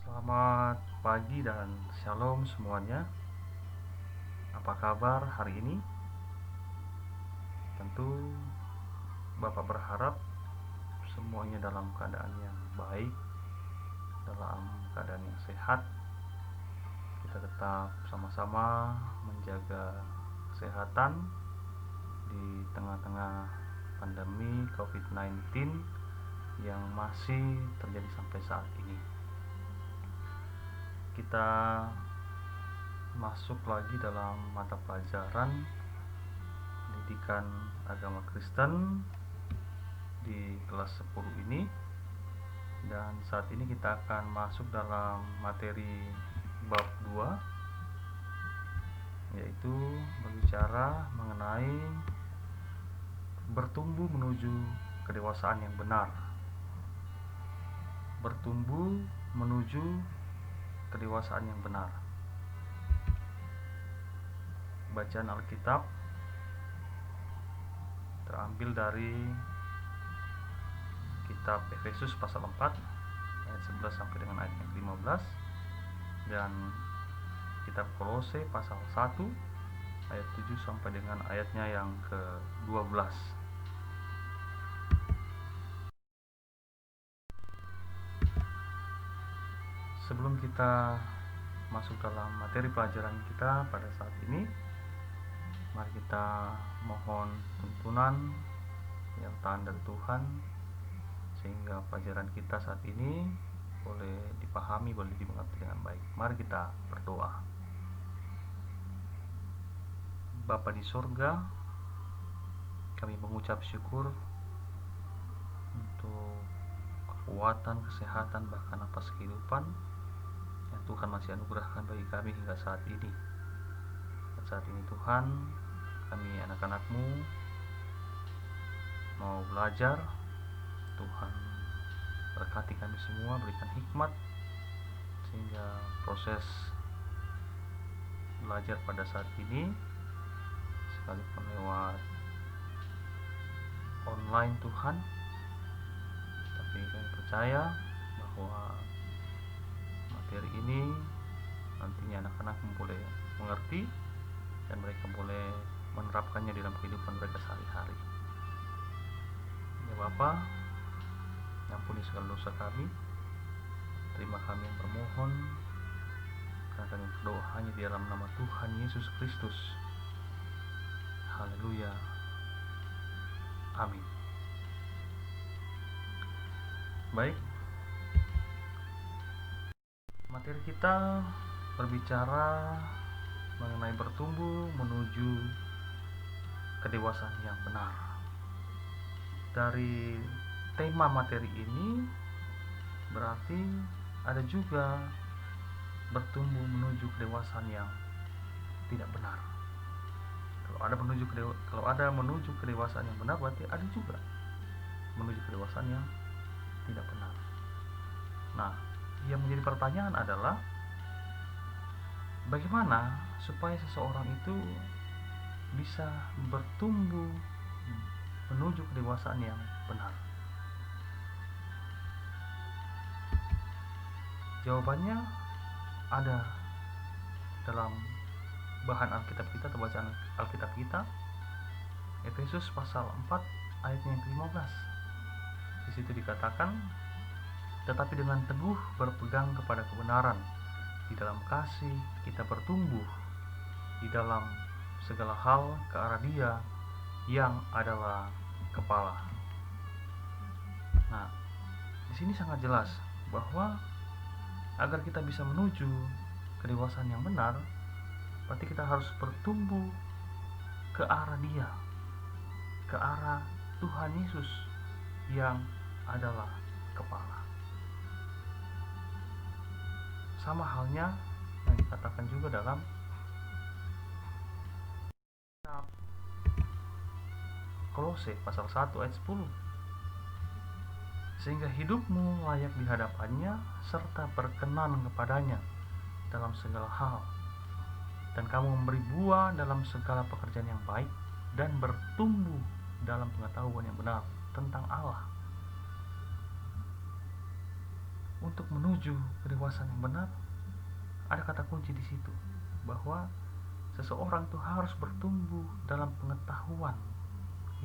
Selamat pagi dan shalom semuanya. Apa kabar hari ini? Tentu Bapak berharap semuanya dalam keadaan yang baik, dalam keadaan yang sehat. Kita tetap sama-sama menjaga kesehatan di tengah-tengah pandemi COVID-19 yang masih terjadi sampai saat ini. Kita masuk lagi dalam mata pelajaran pendidikan agama Kristen di kelas 10 ini, dan saat ini kita akan masuk dalam materi bab 2, yaitu berbicara mengenai bertumbuh menuju kedewasaan yang benar. Bertumbuh menuju kedewasaan yang benar. Bacaan Alkitab terambil dari kitab Efesus pasal 4 ayat 11 sampai dengan ayat 15, dan kitab Kolose pasal 1 ayat 7 sampai dengan ayatnya yang ke-12. Sebelum kita masuk dalam materi pelajaran kita pada saat ini, mari kita mohon tuntunan penyertaan dari Tuhan sehingga pelajaran kita saat ini boleh dipahami, boleh dimengerti dengan baik. Mari kita berdoa. Bapa di sorga, kami mengucap syukur untuk kekuatan, kesehatan, bahkan napas kehidupan yang Tuhan masih anugerahkan bagi kami hingga saat ini. Dan saat ini Tuhan, kami anak-anak-Mu mau belajar. Tuhan berkati kami semua, berikan hikmat sehingga proses belajar pada saat ini, sekalipun lewat online Tuhan, tapi kami percaya bahwa materi ini nantinya anak-anak boleh mengerti dan mereka boleh menerapkannya dalam kehidupan mereka sehari-hari. Ya Bapa, ampuni segala dosa kami, terima kami yang bermohon, karena kami berdoa hanya di dalam nama Tuhan Yesus Kristus. Haleluya, amin. Baik, materi kita berbicara mengenai bertumbuh menuju kedewasaan yang benar. Dari tema materi ini berarti ada juga bertumbuh menuju kedewasaan yang tidak benar. Kalau ada menuju kedewasaan yang benar, berarti ada juga menuju kedewasaan yang tidak benar. Nah, yang menjadi pertanyaan adalah bagaimana supaya seseorang itu bisa bertumbuh menuju kedewasaan yang benar? Jawabannya ada dalam bahan Alkitab kita atau bacaan Alkitab kita, Efesus pasal 4 ayatnya yang ke-15. Di situ dikatakan, tetapi dengan teguh berpegang kepada kebenaran, di dalam kasih kita bertumbuh di dalam segala hal ke arah Dia yang adalah kepala. Nah, di sini sangat jelas bahwa agar kita bisa menuju kedewasaan yang benar, berarti kita harus bertumbuh ke arah Dia, ke arah Tuhan Yesus yang adalah kepala. Sama halnya yang dikatakan juga dalam Kolose pasal 1 ayat 10. Sehingga hidupmu layak di hadapannya serta berkenan kepadanya dalam segala hal, dan kamu memberi buah dalam segala pekerjaan yang baik dan bertumbuh dalam pengetahuan yang benar tentang Allah. untuk menuju kedewasaan yang benar, ada kata kunci di situ, bahwa seseorang itu harus bertumbuh dalam pengetahuan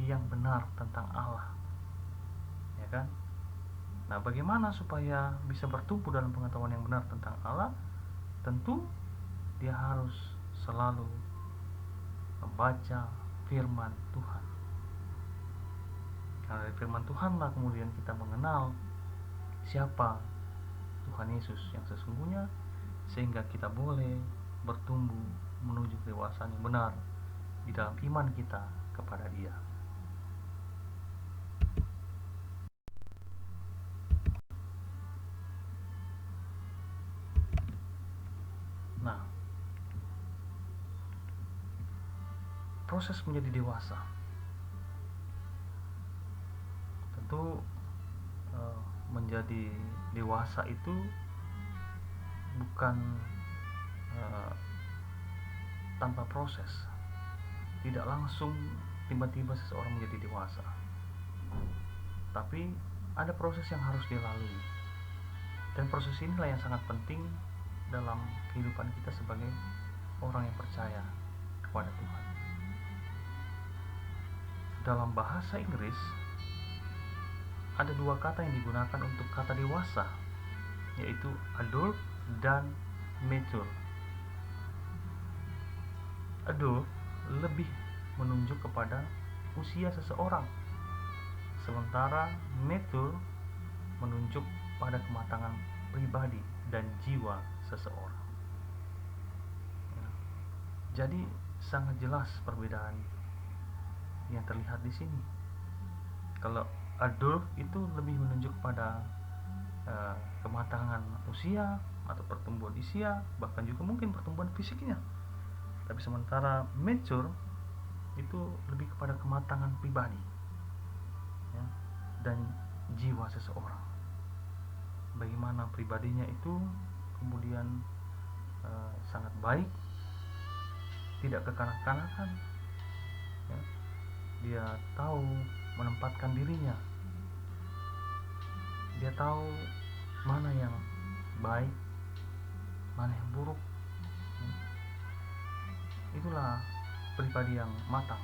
yang benar tentang Allah, ya kan? Nah, bagaimana supaya bisa bertumbuh dalam pengetahuan yang benar tentang Allah? Tentu dia harus selalu membaca firman Tuhan. Karena dari firman Tuhanlah kemudian kita mengenal siapa Tuhan Yesus yang sesungguhnya, sehingga kita boleh bertumbuh menuju kedewasaan yang benar di dalam iman kita kepada Dia. Nah, proses menjadi dewasa tentu menjadi dewasa itu bukan tanpa proses, tidak langsung tiba-tiba seseorang menjadi dewasa, tapi ada proses yang harus dilalui, dan proses inilah yang sangat penting dalam kehidupan kita sebagai orang yang percaya kepada Tuhan. Dalam bahasa Inggris ada dua kata yang digunakan untuk kata dewasa, yaitu adult dan mature. Adult lebih menunjuk kepada usia seseorang, sementara mature menunjuk pada kematangan pribadi dan jiwa seseorang. Jadi sangat jelas perbedaan yang terlihat di sini. Kalau adult itu lebih menunjuk pada kematangan usia atau pertumbuhan usia, bahkan juga mungkin pertumbuhan fisiknya. Tapi sementara mature itu lebih kepada kematangan pribadi, ya, dan jiwa seseorang. Bagaimana pribadinya itu kemudian sangat baik, tidak kekanak-kanakan, ya. Dia tahu menempatkan dirinya, dia tahu mana yang baik, mana yang buruk. Itulah pribadi yang matang.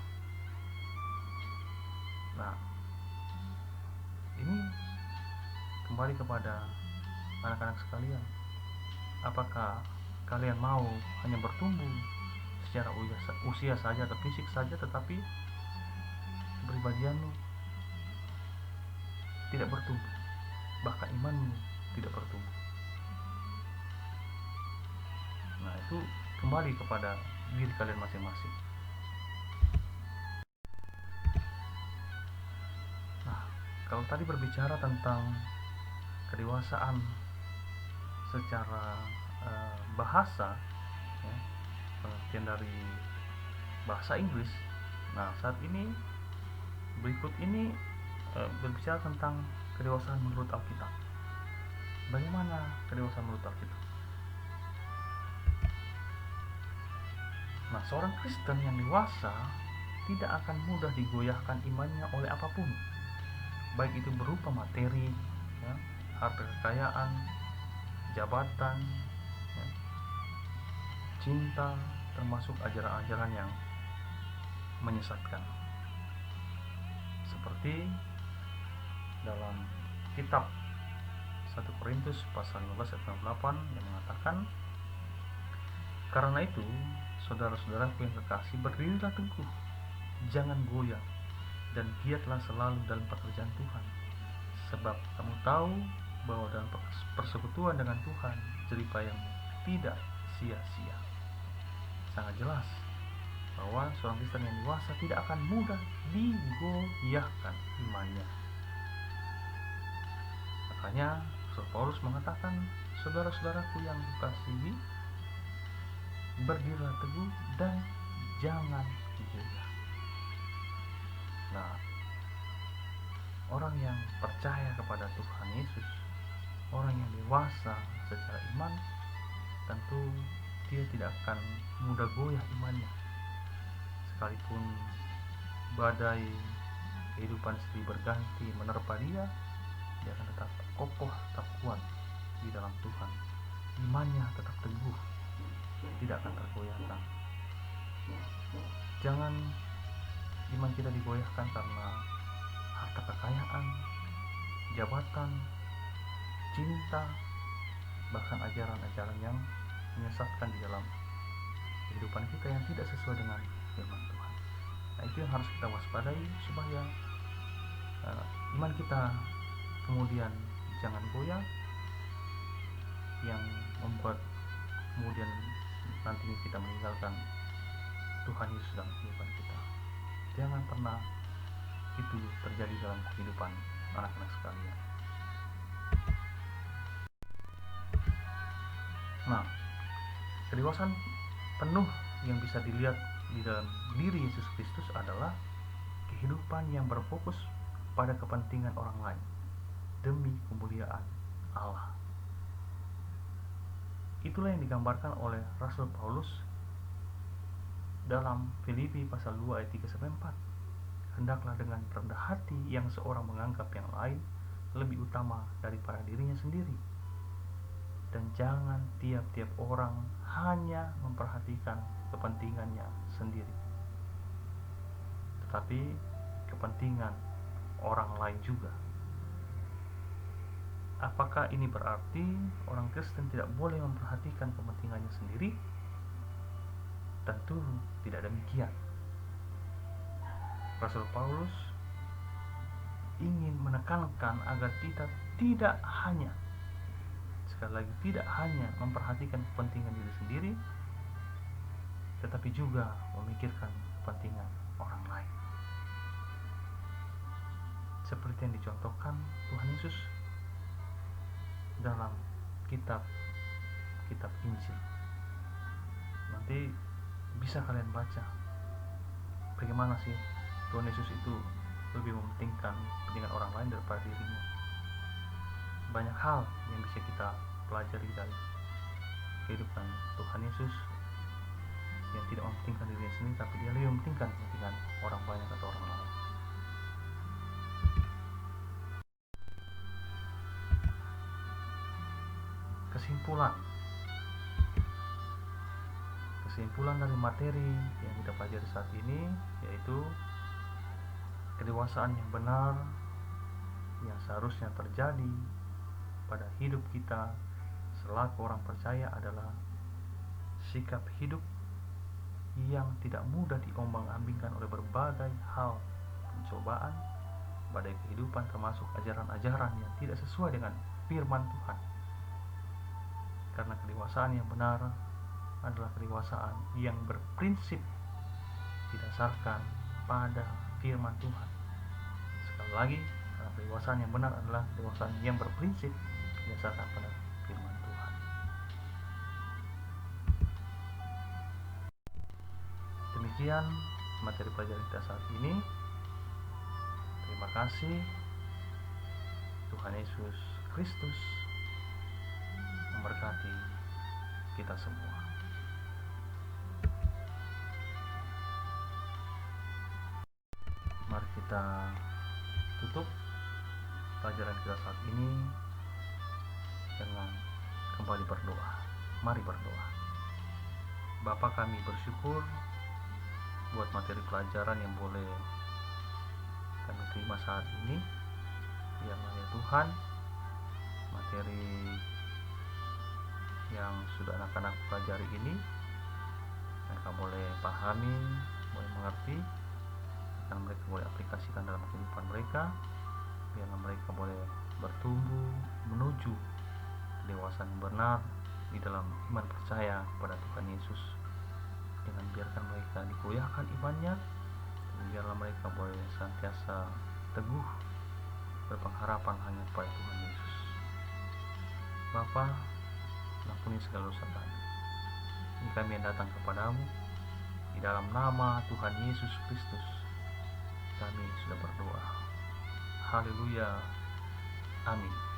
Nah, ini kembali kepada anak-anak sekalian, apakah kalian mau hanya bertumbuh secara usia saja atau fisik saja, tetapi kepribadianmu tidak bertumbuh, bahkan imanmu tidak bertumbuh? Nah, itu kembali kepada diri kalian masing-masing. Nah, kalau tadi berbicara tentang kedewasaan secara bahasa, ya, pengertian dari bahasa Inggris. Nah, saat ini berikut ini berbicara tentang kedewasaan menurut Alkitab. Bagaimana kedewasaan menurut Alkitab? Nah, seorang Kristen yang dewasa tidak akan mudah digoyahkan imannya oleh apapun, baik itu berupa materi, ya, harta kekayaan, jabatan, ya, cinta, termasuk ajaran-ajaran yang menyesatkan. Seperti dalam kitab 1 Korintus pasal 15 ayat 8 yang mengatakan, karena itu saudara-saudaraku yang kekasih, berdirilah teguh, jangan goyah, dan giatlah selalu dalam pekerjaan Tuhan, sebab kamu tahu bahwa dalam persekutuan dengan Tuhan jeripayahmu tidak sia-sia. Sangat jelas bahwa seorang Kristen yang dewasa tidak akan mudah digoyahkan imannya. Makanya Rasul Paulus mengatakan, saudara-saudaraku yang kukasihi, berdirilah teguh dan jangan goyah. Nah, orang yang percaya kepada Tuhan Yesus, orang yang dewasa secara iman, tentu dia tidak akan mudah goyah imannya. Sekalipun badai kehidupan silih berganti menerpa dia, dia akan tetap kokoh, tetap kuat di dalam Tuhan, imannya tetap teguh, tidak akan tergoyahkan. Jangan iman kita digoyahkan karena harta kekayaan, jabatan, cinta, bahkan ajaran-ajaran yang menyesatkan di dalam kehidupan kita yang tidak sesuai dengan firman Tuhan. Nah, itu yang harus kita waspadai supaya iman kita kemudian jangan goyah, yang membuat kemudian nantinya kita meninggalkan Tuhan Yesus dalam kehidupan kita. Jangan pernah itu terjadi dalam kehidupan anak-anak sekalian. Nah, kedewasaan penuh yang bisa dilihat di dalam diri Yesus Kristus adalah kehidupan yang berfokus pada kepentingan orang lain demi kemuliaan Allah. Itulah yang digambarkan oleh Rasul Paulus dalam Filipi pasal 2 ayat 3-4. Hendaklah dengan rendah hati yang seorang menganggap yang lain lebih utama daripada dirinya sendiri. Dan jangan tiap-tiap orang hanya memperhatikan kepentingannya sendiri, tetapi kepentingan orang lain juga. Apakah ini berarti orang Kristen tidak boleh memperhatikan kepentingannya sendiri? Tentu tidak demikian. Rasul Paulus ingin menekankan agar kita tidak hanya, sekali lagi, tidak hanya memperhatikan kepentingan diri sendiri, tetapi juga memikirkan kepentingan orang lain. Seperti yang dicontohkan Tuhan Yesus dalam kitab Injil. Nanti bisa kalian baca bagaimana sih Tuhan Yesus itu lebih mementingkan kepentingan orang lain daripada dirinya. Banyak hal yang bisa kita pelajari dari kehidupan Tuhan Yesus yang tidak mementingkan dirinya sendiri, tapi dia lebih mementingkan kepentingan orang banyak atau orang lain. Kesimpulan dari materi yang kita pelajari saat ini yaitu kedewasaan yang benar yang seharusnya terjadi pada hidup kita selaku orang percaya adalah sikap hidup yang tidak mudah diombang-ambingkan oleh berbagai hal pencobaan pada kehidupan, termasuk ajaran-ajaran yang tidak sesuai dengan firman Tuhan. Karena kedewasaan yang benar adalah kedewasaan yang berprinsip didasarkan pada firman Tuhan. Sekali lagi, karena kedewasaan yang benar adalah kedewasaan yang berprinsip didasarkan pada firman Tuhan. Demikian materi pelajaran kita saat ini. Terima kasih. Tuhan Yesus Kristus memberkati kita semua. Mari kita tutup pelajaran kita saat ini dengan kembali berdoa. Mari berdoa. Bapa, kami bersyukur buat materi pelajaran yang boleh kami terima saat ini. Biarlah ya Tuhan, materi yang sudah anak-anak pelajari ini mereka boleh pahami, boleh mengerti, dan mereka boleh aplikasikan dalam kehidupan mereka. Biarlah mereka boleh bertumbuh menuju kedewasaan yang benar di dalam iman percaya kepada Tuhan Yesus. Dengan biarkan mereka digoyahkan imannya, dan biarlah mereka boleh senantiasa teguh berpengharapan hanya kepada Tuhan Yesus. Bapa, ampuni segala dosa kami. Ini kami yang datang kepadamu di dalam nama Tuhan Yesus Kristus. Kami sudah berdoa. Haleluya. Amin.